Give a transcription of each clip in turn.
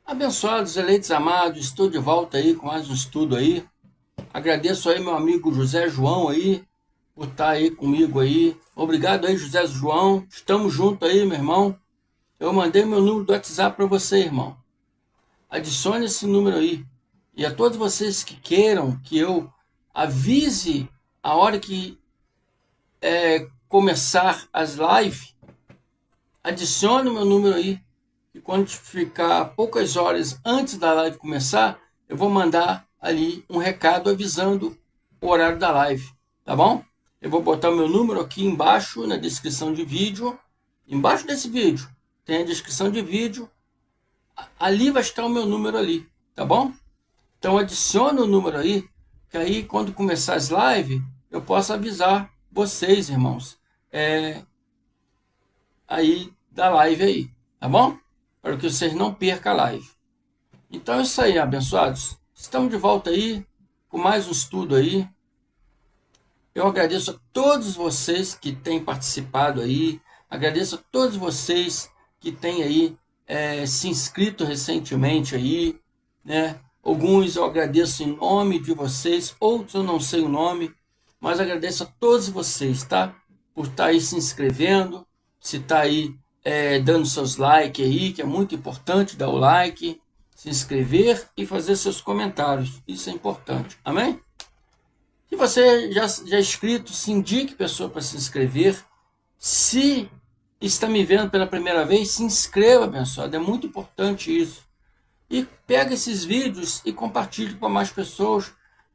Abençoados, eleitos amados, estou de volta aí com mais um estudo aí. Agradeço aí meu amigo José João aí, por estar aí comigo aí. Obrigado aí, José João. Estamos juntos aí, meu irmão. Eu mandei meu número do WhatsApp para você, irmão. Adicione esse número aí. E a todos vocês que queiram que eu avise a hora que começar as lives, adicione meu número aí. E quando ficar poucas horas antes da live começar, eu vou mandar ali um recado avisando o horário da live, tá bom? Eu vou botar o meu número aqui embaixo na descrição de vídeo. Embaixo desse vídeo tem a descrição de vídeo. Ali vai estar o meu número ali, tá bom? Então adicione o número aí, que aí quando começar as lives, eu posso avisar vocês, irmãos, aí da live aí, tá bom? Para que vocês não percam a live. Então é isso aí, abençoados. Estamos de volta aí com mais um estudo aí. Eu agradeço a todos vocês que têm participado aí. Agradeço a todos vocês que têm aí se inscrito recentemente aí, né? Alguns eu agradeço em nome de vocês, outros eu não sei o nome, mas agradeço a todos vocês, tá? Por estar aí se inscrevendo, se está aí dando seus likes aí, que é muito importante dar o like, se inscrever e fazer seus comentários. Isso é importante. Amém? Se você já é inscrito, se indique pessoa para se inscrever. Se está me vendo pela primeira vez, se inscreva, abençoado. É muito importante isso. E pega esses vídeos e compartilhe com mais pessoas,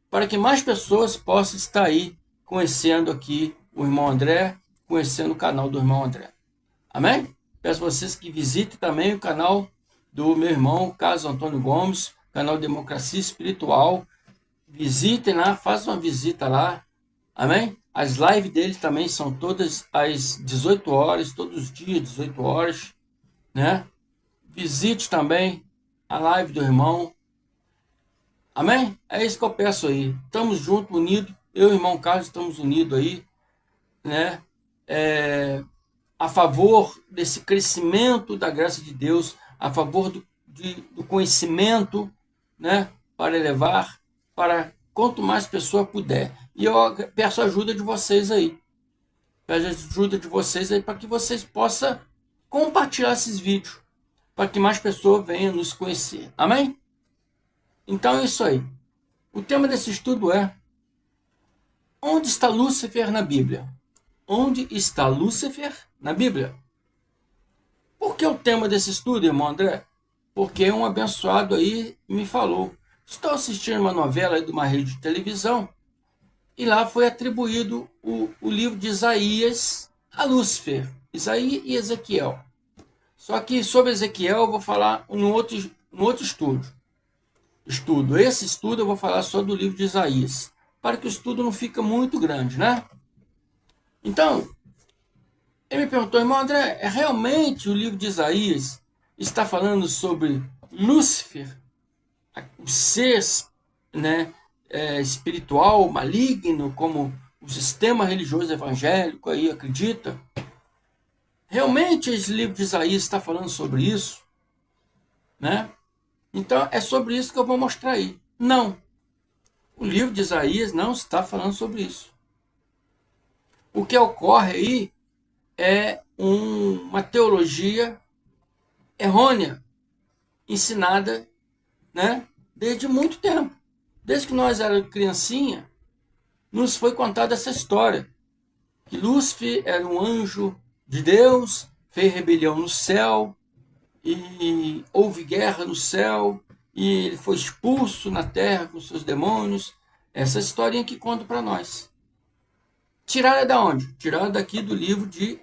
para que mais pessoas possam estar aí conhecendo aqui o irmão André, conhecendo o canal do irmão André. Amém? Peço a vocês que visitem também o canal do meu irmão Carlos Antônio Gomes, canal Democracia Espiritual. Visitem lá, façam uma visita lá. Amém? As lives dele também são todas às 18 horas, todos os dias, 18 horas, né? Visite também a live do irmão. Amém? É isso que eu peço aí. Estamos juntos, unidos. Eu e o irmão Carlos estamos unidos aí, né? A favor desse crescimento da graça de Deus, a favor do conhecimento, né? Para elevar, para quanto mais pessoa puder. E eu peço a ajuda de vocês aí. Peço a ajuda de vocês aí para que vocês possam compartilhar esses vídeos, para que mais pessoas venham nos conhecer. Amém? Então é isso aí. O tema desse estudo é: onde está Lúcifer na Bíblia? Onde está Lúcifer na Bíblia? Por que o tema desse estudo, irmão André? Porque um abençoado aí me falou: estou assistindo uma novela aí de uma rede de televisão e lá foi atribuído o livro de Isaías a Lúcifer, Isaías e Ezequiel. Só que sobre Ezequiel eu vou falar no outro estudo. Esse estudo eu vou falar só do livro de Isaías, para que o estudo não fique muito grande, né? Então, ele me perguntou: irmão André, realmente o livro de Isaías está falando sobre Lúcifer, o ser, né, espiritual, maligno, como o sistema religioso evangélico aí acredita? Realmente esse livro de Isaías está falando sobre isso, né? Então é sobre isso que eu vou mostrar aí. Não, o livro de Isaías não está falando sobre isso. O que ocorre aí é uma teologia errônea, ensinada, né, desde muito tempo. Desde que nós éramos criancinha, nos foi contada essa história, que Lúcifer era um anjo de Deus, fez rebelião no céu, e houve guerra no céu, e ele foi expulso na terra com seus demônios. Essa historinha que conta para nós. Tiraram da onde? Tiraram daqui do livro de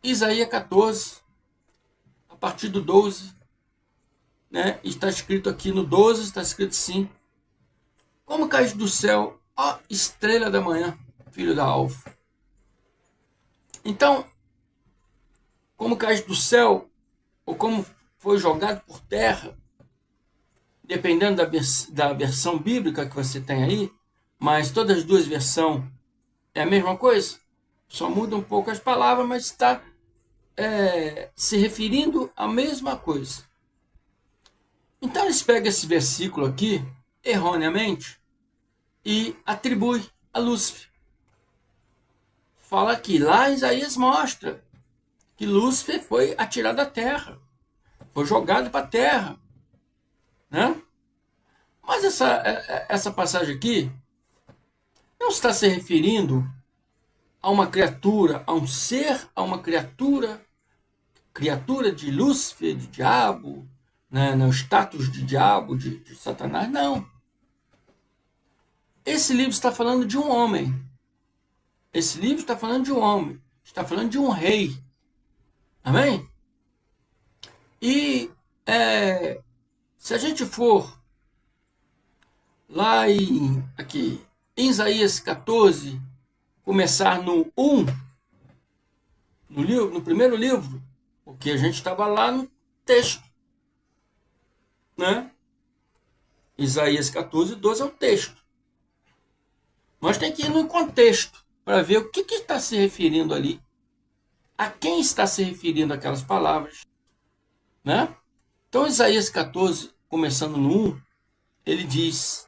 Isaías 14, a partir do 12, né? Está escrito aqui no 12, está escrito assim: como caíste do céu, ó estrela da manhã, filho da alva. Então, como caíste do céu, ou como foi jogado por terra, dependendo da versão bíblica que você tem aí, mas todas as duas versões é a mesma coisa, só muda um pouco as palavras, mas está se referindo à mesma coisa. Então eles pegam esse versículo aqui, erroneamente, e atribui a Lúcifer. Fala que lá Isaías mostra que Lúcifer foi atirado da terra, foi jogado para a terra, né? Mas essa passagem aqui não está se referindo a uma criatura, a um ser, a uma criatura de Lúcifer, de diabo, né? No status de diabo, de Satanás, não. Esse livro está falando de um homem. Esse livro está falando de um homem, está falando de um rei. Amém? E se a gente for lá em Isaías 14, começar no 1, no primeiro livro, porque a gente estava lá no texto, né? Isaías 14, 12 é o texto. Nós temos que ir no contexto para ver o que está se referindo ali, a quem está se referindo aquelas palavras, né? Então, Isaías 14, começando no 1, ele diz: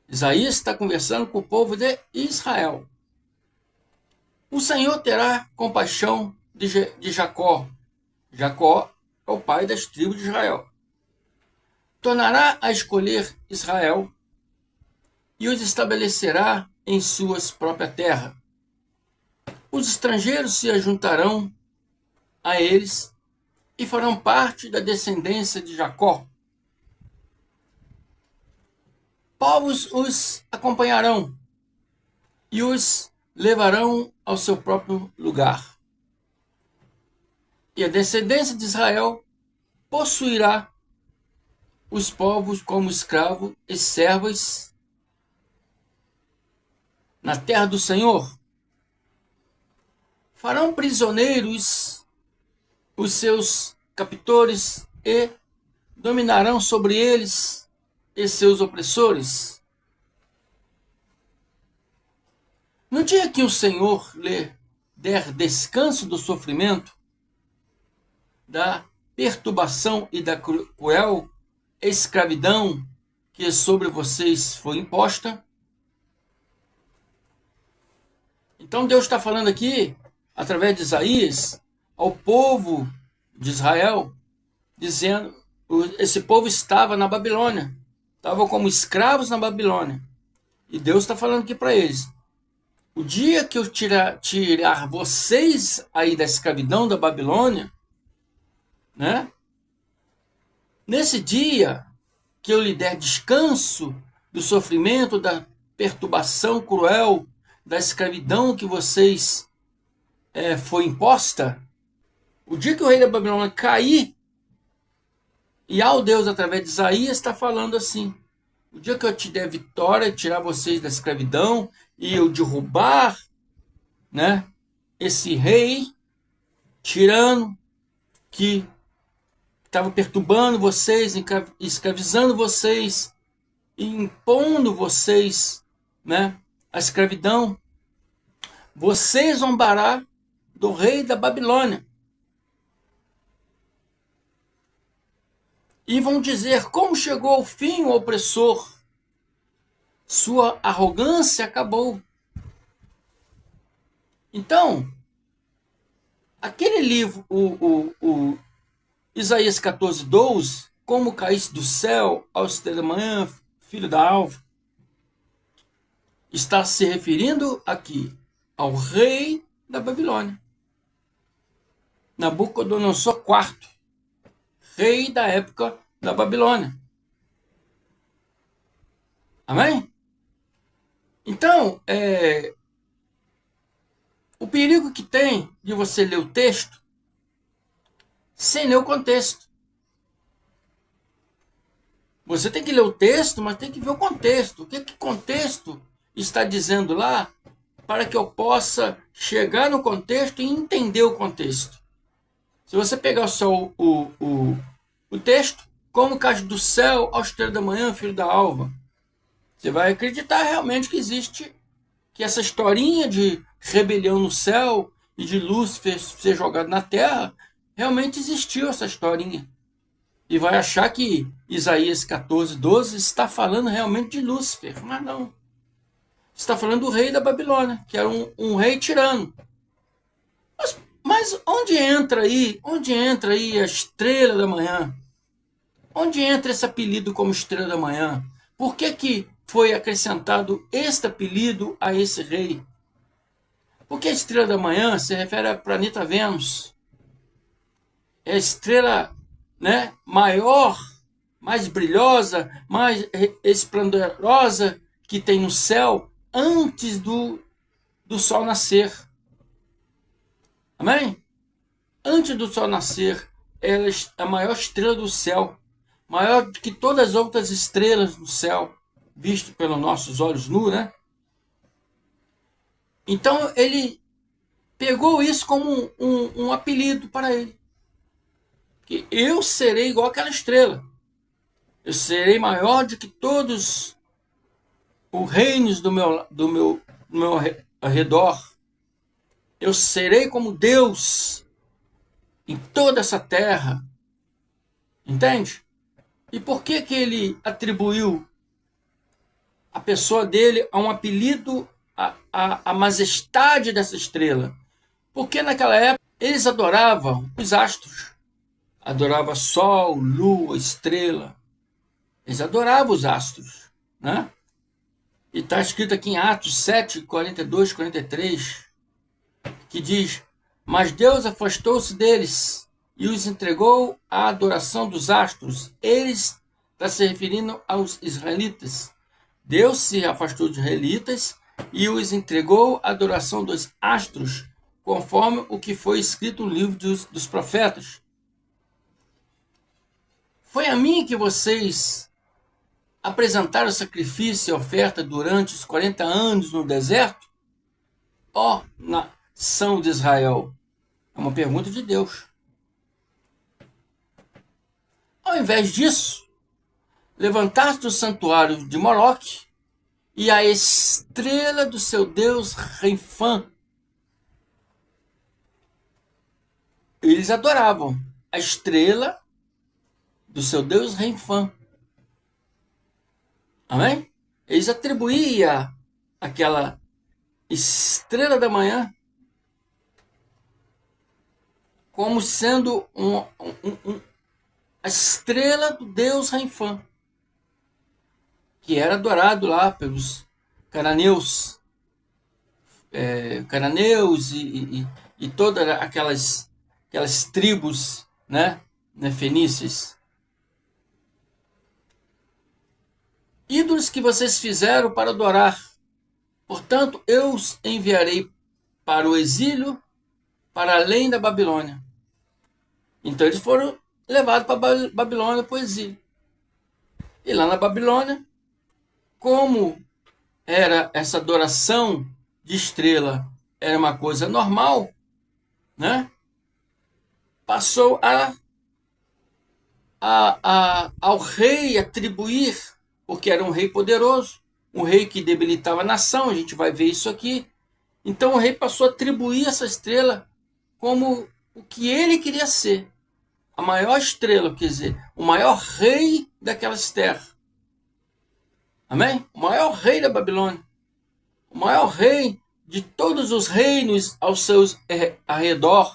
Isaías está conversando com o povo de Israel. O Senhor terá compaixão de Jacó. Jacó é o pai das tribos de Israel. Tornará a escolher Israel e os estabelecerá em suas própria terra. Os estrangeiros se ajuntarão a eles e farão parte da descendência de Jacó. Povos os acompanharão e os levarão ao seu próprio lugar. E a descendência de Israel possuirá os povos como escravos e servos na terra do Senhor. Farão prisioneiros os seus captores e dominarão sobre eles e seus opressores. No dia que o Senhor lhe der descanso do sofrimento, da perturbação e da cruel escravidão que sobre vocês foi imposta. Então Deus está falando aqui, através de Isaías, ao povo de Israel, dizendo, esse povo estava na Babilônia, estavam como escravos na Babilônia. E Deus está falando aqui para eles: o dia que eu tirar vocês aí da escravidão da Babilônia, né? Nesse dia que eu lhe der descanso do sofrimento, da perturbação cruel, da escravidão que vocês foi imposta, o dia que o rei da Babilônia cair, e ao Deus através de Isaías está falando assim: o dia que eu te der vitória, tirar vocês da escravidão e eu derrubar, né, esse rei tirano que estava perturbando vocês, escravizando vocês, impondo vocês, né, a escravidão, vocês zombarão do rei da Babilônia. E vão dizer: como chegou ao fim o opressor? Sua arrogância acabou. Então, aquele livro, o Isaías 14, 12, como caísse do céu ao estrela da manhã, filho da alva, está se referindo aqui ao rei da Babilônia, Nabucodonosor IV, rei da época da Babilônia. Amém? Então, o perigo que tem de você ler o texto sem ler o contexto. Você tem que ler o texto, mas tem que ver o contexto. O que o contexto está dizendo lá, para que eu possa chegar no contexto e entender o contexto. Se você pegar só o texto, como cai do céu ao estrela da manhã, filho da alva, você vai acreditar realmente que existe, que essa historinha de rebelião no céu e de Lúcifer ser jogado na terra, realmente existiu essa historinha. e vai achar que Isaías 14:12 está falando realmente de Lúcifer, mas não. Está falando do rei da Babilônia, que era um rei tirano. Mas onde entra aí a estrela da manhã? Onde entra esse apelido como estrela da manhã? Por que foi acrescentado este apelido a esse rei? Porque a estrela da manhã se refere ao planeta Vênus. É a estrela, né, maior, mais brilhosa, mais esplendorosa que tem no céu antes do sol nascer. Amém? Antes do sol nascer, ela é a maior estrela do céu, maior do que todas as outras estrelas do céu, visto pelos nossos olhos nus, né? Então ele pegou isso como um apelido para ele. Que eu serei igual aquela estrela. Eu serei maior do que todos os reinos do meu redor. Eu serei como Deus em toda essa terra. Entende? E por que ele atribuiu a pessoa dele a um apelido, a majestade dessa estrela? Porque naquela época eles adoravam os astros. Adoravam sol, lua, estrela. Eles adoravam os astros, né? E está escrito aqui em Atos 7, 42, 43, que diz: mas Deus afastou-se deles e os entregou à adoração dos astros. Eles está se referindo aos israelitas. Deus se afastou dos israelitas e os entregou à adoração dos astros, conforme o que foi escrito no livro dos profetas. Foi a mim que vocês apresentaram sacrifício e oferta durante os 40 anos no deserto? Ó, nação de Israel. É uma pergunta de Deus. Ao invés disso, levantaste do santuário de Moloque e a estrela do seu Deus Renfã. Eles adoravam a estrela do seu Deus Renfã. Amém? Eles atribuíam aquela estrela da manhã como sendo a estrela do Deus Renfã, que era adorado lá pelos cananeus, e todas aquelas tribos, né, fenícias. Ídolos que vocês fizeram para adorar. Portanto, eu os enviarei para o exílio, para além da Babilônia. Então eles foram levados para a Babilônia, para o exílio. E lá na Babilônia, como era essa adoração de estrela, era uma coisa normal, né? Passou ao rei atribuir, porque era um rei poderoso, um rei que debilitava a nação, a gente vai ver isso aqui. Então o rei passou a atribuir essa estrela como o que ele queria ser. A maior estrela, quer dizer, o maior rei daquelas terras. Amém? O maior rei da Babilônia. O maior rei de todos os reinos aos seus arredor,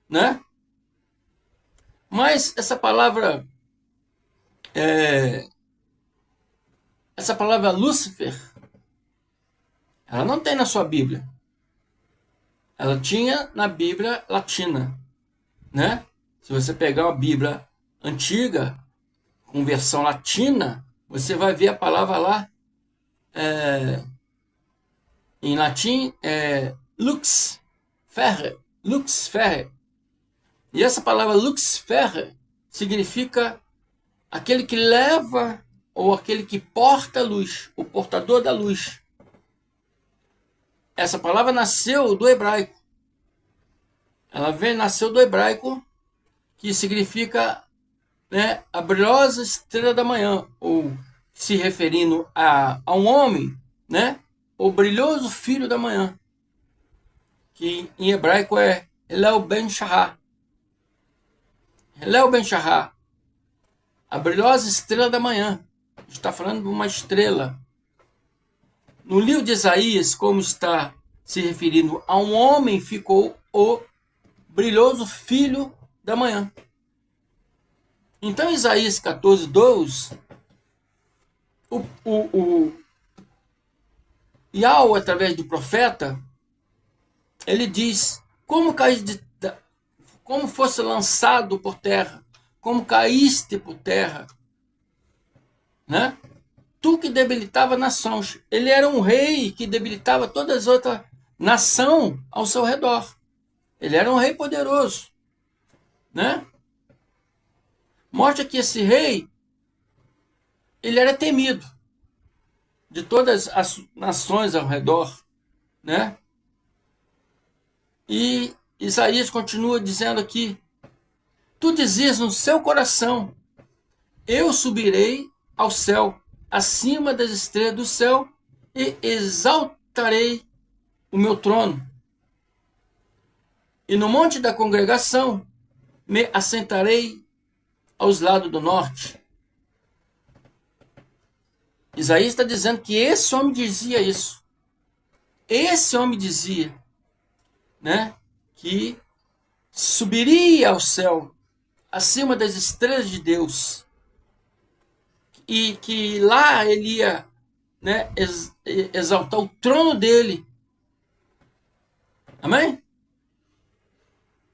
né? Mas essa palavra Lúcifer, ela não tem na sua Bíblia. Ela tinha na Bíblia latina, né? Se você pegar uma Bíblia antiga, com versão latina, você vai ver a palavra lá, em latim, lux ferre. E essa palavra lux ferre significa aquele que leva ou aquele que porta a luz, o portador da luz. Essa palavra nasceu do hebraico. Nasceu do hebraico, que significa, né, a brilhosa estrela da manhã, ou se referindo a um homem, né, o brilhoso filho da manhã, que em hebraico é Elel ben Shahar. Elel ben Shahar. a brilhosa estrela da manhã. Está falando de uma estrela. No livro de Isaías, como está se referindo a um homem, ficou o brilhoso filho da manhã. Então, Isaías 14:12, Yahweh, através do profeta, ele diz: como fosse lançado por terra, como caíste por terra, né? Tu que debilitava nações. Ele era um rei que debilitava todas as outras nações ao seu redor. Ele era um rei poderoso, né? Mostra que esse rei, ele era temido de todas as nações ao redor, né? E Isaías continua dizendo aqui: tu dizias no seu coração, eu subirei ao céu, acima das estrelas do céu, e exaltarei o meu trono. E no monte da congregação me assentarei aos lados do norte. Isaías está dizendo que esse homem dizia isso. Esse homem dizia, né, que subiria ao céu, acima das estrelas de Deus, e que lá ele ia, né, exaltar o trono dele. Amém?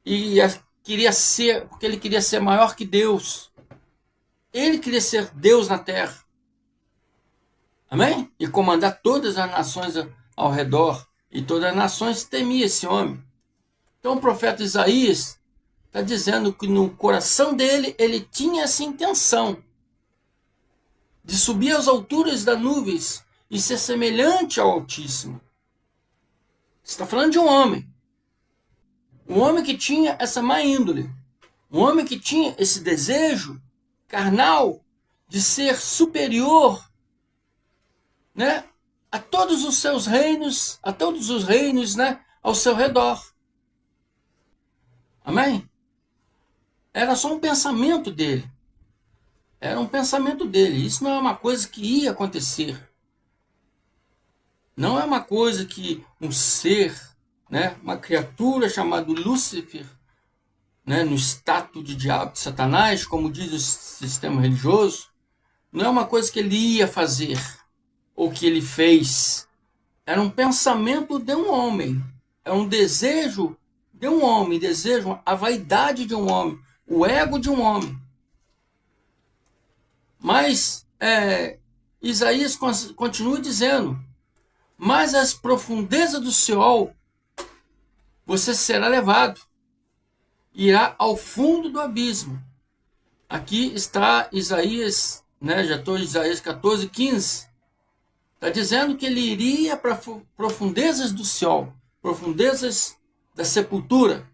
E queria ser, porque ele queria ser maior que Deus. Ele queria ser Deus na terra. Amém? E comandar todas as nações ao redor. E todas as nações temiam esse homem. Então o profeta Isaías está dizendo que no coração dele, ele tinha essa intenção de subir às alturas das nuvens e ser semelhante ao Altíssimo. Está falando de um homem. Um homem que tinha essa má índole. Um homem que tinha esse desejo carnal de ser superior, né, a todos os seus reinos, a todos os reinos, né, ao seu redor. Amém? Era só um pensamento dele. Era um pensamento dele. Isso não é uma coisa que ia acontecer. Não é uma coisa que um ser, né, uma criatura chamada Lúcifer, né, no status de diabo de Satanás, como diz o sistema religioso, não é uma coisa que ele ia fazer ou que ele fez. Era um pensamento de um homem. É um desejo de um homem, desejo, a vaidade de um homem, o ego de um homem. Mas Isaías continua dizendo: mas as profundezas do Seol você será levado, irá ao fundo do abismo. Aqui está Isaías, né, já estou em Isaías 14:15. Está dizendo que ele iria para profundezas do Seol, profundezas da sepultura.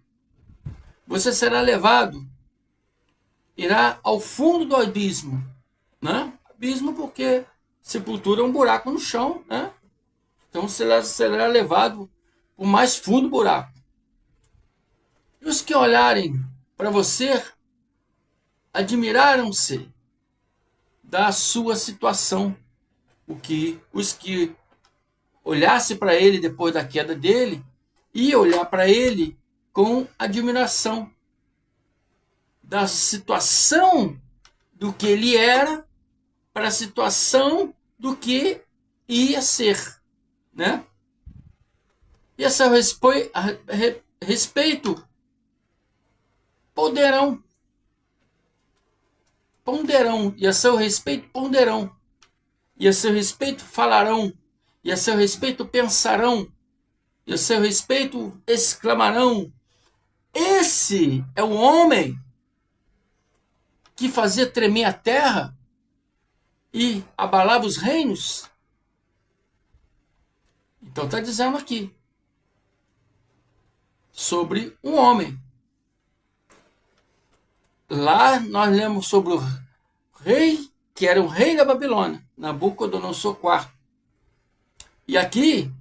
Você será levado, irá ao fundo do abismo, né? Abismo porque sepultura é um buraco no chão, né? Então será levado para o mais fundo do buraco. E os que olharem para você admiraram-se da sua situação. Os que olhassem para ele depois da queda dele, iam olhar para ele com admiração da situação do que ele era para a situação do que ia ser, né? E a seu respeito ponderão, e a seu respeito ponderão, e a seu respeito falarão, e a seu respeito pensarão, e a seu respeito exclamarão: esse é o homem que fazia tremer a terra e abalava os reinos. Então está dizendo aqui sobre um homem. Lá nós lemos sobre o rei, que era o rei da Babilônia, Nabucodonosor IV. E aqui,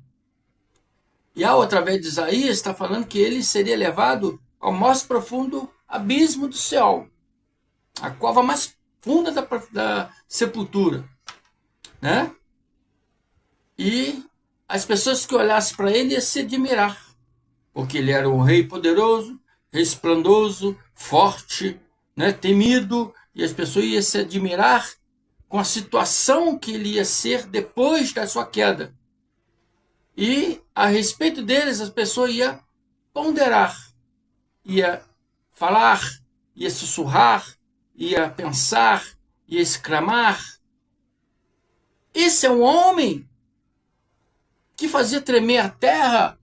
Yahweh, através de Isaías, está falando que ele seria levado ao mais profundo abismo do Seol, a cova mais profunda da sepultura, né? E as pessoas que olhassem para ele iam se admirar, porque ele era um rei poderoso, resplandoso, forte, né? Temido, e as pessoas iam se admirar com a situação que ele ia ser depois da sua queda. E a respeito deles, as pessoas iam ponderar, ia falar, ia sussurrar, ia pensar, ia exclamar. Esse é um homem que fazia tremer a terra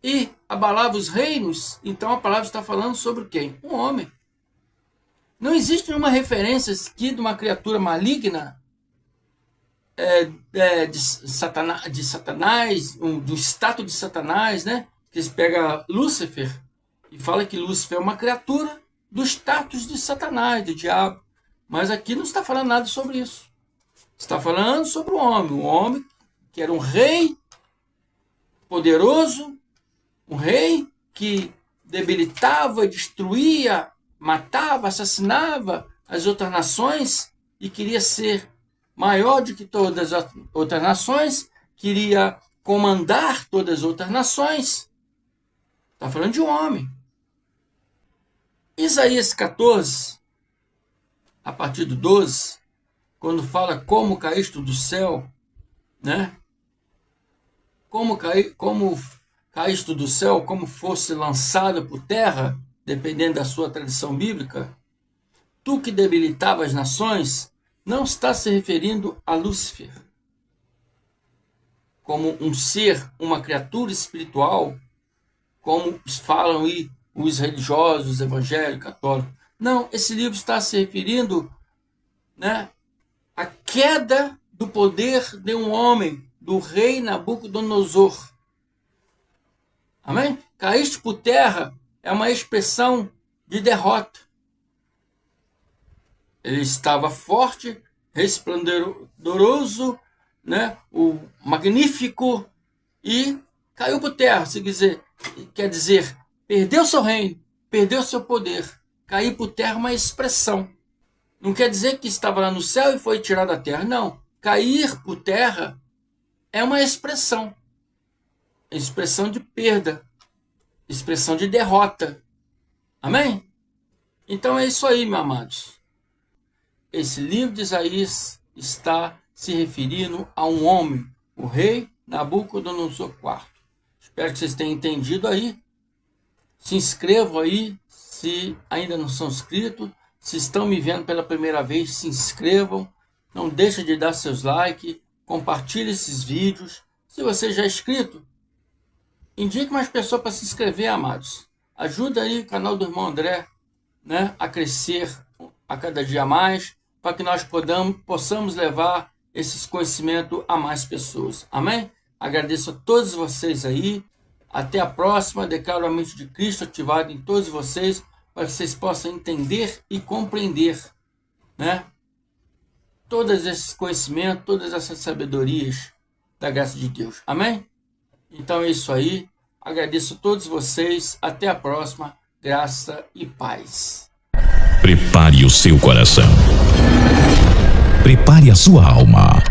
e abalava os reinos. Então a palavra está falando sobre quem? Um homem. Não existe nenhuma referência aqui de uma criatura maligna, de Satanás, do status de Satanás, né? Que eles pegam Lúcifer e falam que Lúcifer é uma criatura do status de Satanás, do diabo. Mas aqui não está falando nada sobre isso. Está falando sobre um homem que era um rei poderoso, um rei que debilitava, destruía, matava, assassinava as outras nações e queria ser maior do que todas as outras nações, queria comandar todas as outras nações. Está falando de um homem. Isaías 14, a partir do 12, quando fala como caíste do céu, né? Como caíste do céu, como fosse lançado por terra, dependendo da sua tradição bíblica, tu que debilitava as nações, não está se referindo a Lúcifer como um ser, uma criatura espiritual, como falam aí os religiosos, os evangélicos, católicos. Não, esse livro está se referindo, né, à queda do poder de um homem, do rei Nabucodonosor. Amém? Caíste por terra é uma expressão de derrota. Ele estava forte, resplendoroso, né, o magnífico, e caiu por terra. Quer dizer, perdeu seu reino, perdeu seu poder. Cair por terra é uma expressão. Não quer dizer que estava lá no céu e foi tirado da terra. Não. Cair por terra é uma expressão. Expressão de perda. Expressão de derrota. Amém? Então é isso aí, meus amados. Esse livro de Isaías está se referindo a um homem, o rei Nabucodonosor IV. Espero que vocês tenham entendido aí. Se inscrevam aí, se ainda não são inscritos. Se estão me vendo pela primeira vez, se inscrevam. Não deixe de dar seus likes. Compartilhe esses vídeos. Se você já é inscrito, indique mais pessoas para se inscrever, amados. Ajuda aí o canal do irmão André, né, a crescer a cada dia mais, para que nós possamos levar esses conhecimentos a mais pessoas. Amém? Agradeço a todos vocês aí. Até a próxima. Declaro a mente de Cristo ativada em todos vocês, para que vocês possam entender e compreender, né, todos esses conhecimentos, todas essas sabedorias da graça de Deus. Amém? Então é isso aí. Agradeço a todos vocês. Até a próxima. Graça e paz. Prepare o seu coração. Prepare a sua alma.